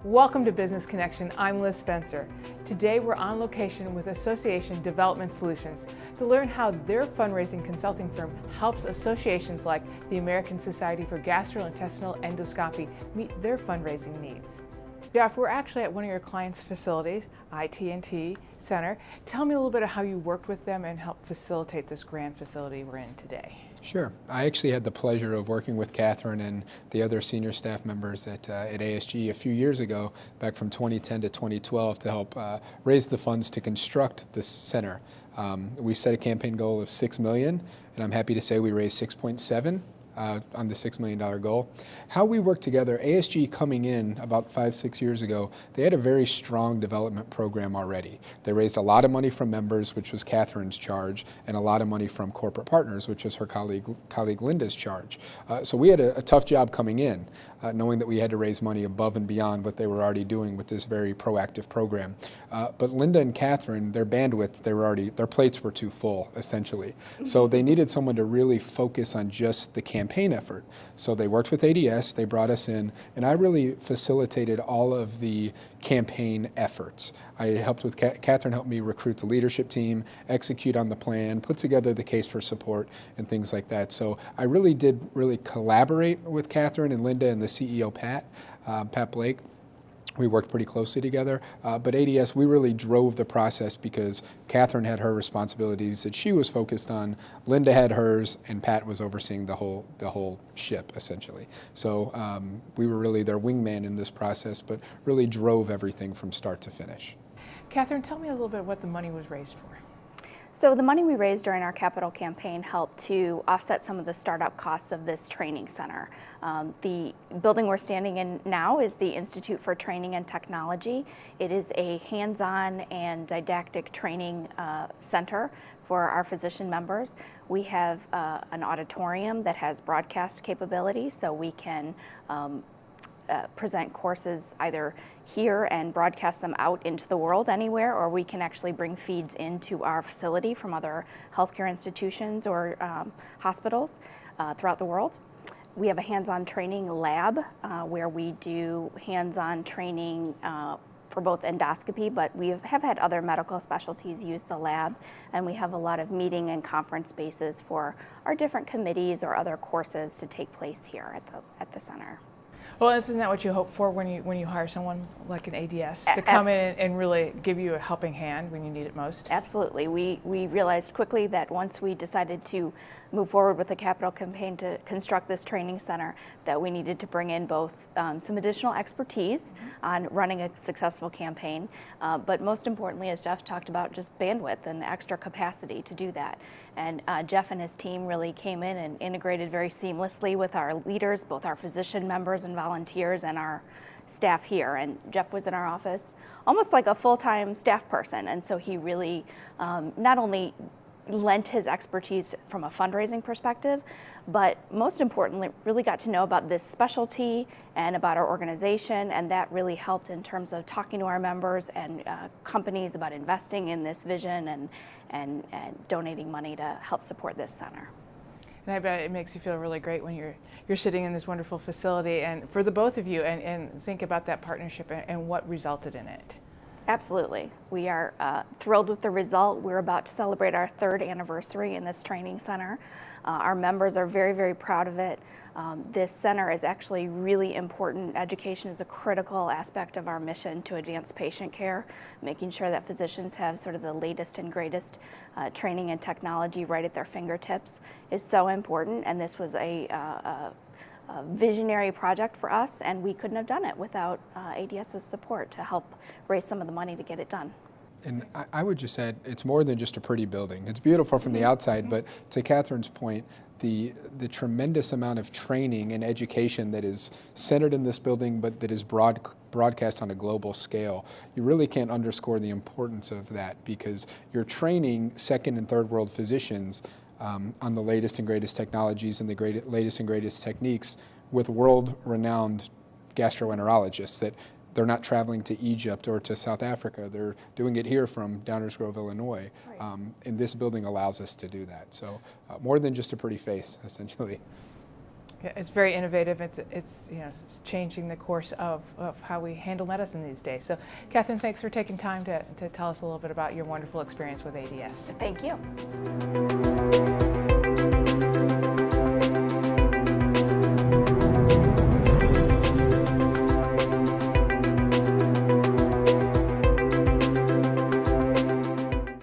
Welcome to Business Connection. I'm Liz Spencer. Today we're on location with Association Development Solutions to learn how their fundraising consulting firm helps associations like the American Society for Gastrointestinal Endoscopy meet their fundraising needs. Jeff, we're actually at one of your clients' facilities, IT&T Center. Tell me a little bit of how you worked with them and helped facilitate this grand facility we're in today. Sure. I actually had the pleasure of working with Catherine and the other senior staff members at ASGE a few years ago, back from 2010 to 2012, to help raise the funds to construct this center. We set a campaign goal of $6 million, and I'm happy to say we raised 6.7 on the $6 million goal. How we worked together, ASGE coming in about 5-6 years ago, they had a very strong development program already. They raised a lot of money from members, which was Catherine's charge, and a lot of money from corporate partners, which was her colleague Linda's charge. So we had a tough job coming in, knowing that we had to raise money above and beyond what they were already doing with this very proactive program. But Linda and Catherine, their bandwidth, their plates were too full, essentially. So they needed someone to really focus on just the campaign effort. So they worked with ADS, they brought us in, and I really facilitated all of the campaign efforts. I helped with, Catherine helped me recruit the leadership team, execute on the plan, put together the case for support, and things like that. So I really did collaborate with Catherine and Linda and the CEO, Pat Blake. We worked pretty closely together, but ADS, we really drove the process because Catherine had her responsibilities that she was focused on, Linda had hers, and Pat was overseeing the whole ship, essentially. So we were really their wingman in this process, but really drove everything from start to finish. Catherine, tell me a little bit what the money was raised for. So the money we raised during our capital campaign helped to offset some of the startup costs of this training center. The building we're standing in now is the Institute for Training and Technology. It is a hands-on and didactic training center for our physician members. We have an auditorium that has broadcast capability, so we can present courses either here and broadcast them out into the world anywhere, or we can actually bring feeds into our facility from other healthcare institutions or hospitals throughout the world. We have a hands-on training lab where we do hands-on training for both endoscopy, but we have had other medical specialties use the lab, and we have a lot of meeting and conference spaces for our different committees or other courses to take place here at the center. Well, isn't that what you hope for when you hire someone like an ADS to come in and really give you a helping hand when you need it most? Absolutely. We realized quickly that once we decided to move forward with the capital campaign to construct this training center, that we needed to bring in both some additional expertise on running a successful campaign, but most importantly, as Jeff talked about, just bandwidth and the extra capacity to do that. And Jeff and his team really came in and integrated very seamlessly with our leaders, both our physician members and volunteers and our staff here. And Jeff was in our office almost like a full-time staff person, and so he really not only lent his expertise from a fundraising perspective, but most importantly, really got to know about this specialty and about our organization, and that really helped in terms of talking to our members and companies about investing in this vision and donating money to help support this center. And I bet it makes you feel really great when you're sitting in this wonderful facility, and for the both of you, and think about that partnership and what resulted in it. Absolutely. We are thrilled with the result. We're about to celebrate our 3rd anniversary in this training center. Our members are very, very proud of it. This center is actually really important. Education is a critical aspect of our mission to advance patient care. Making sure that physicians have sort of the latest and greatest training and technology right at their fingertips is so important, and this was a visionary project for us, and we couldn't have done it without ADS's support to help raise some of the money to get it done. And I would just add, it's more than just a pretty building. It's beautiful from the outside, but to Catherine's point, the tremendous amount of training and education that is centered in this building, but that is broadcast on a global scale, you really can't underscore the importance of that, because you're training 2nd and 3rd world physicians on the latest and greatest technologies and the latest and greatest techniques with world-renowned gastroenterologists that they're not traveling to Egypt or to South Africa. They're doing it here from Downers Grove, Illinois. Right. And this building allows us to do that. So more than just a pretty face, essentially. It's very innovative. It's it's changing the course of how we handle medicine these days. So, Catherine, thanks for taking time to tell us a little bit about your wonderful experience with ADS. Thank you.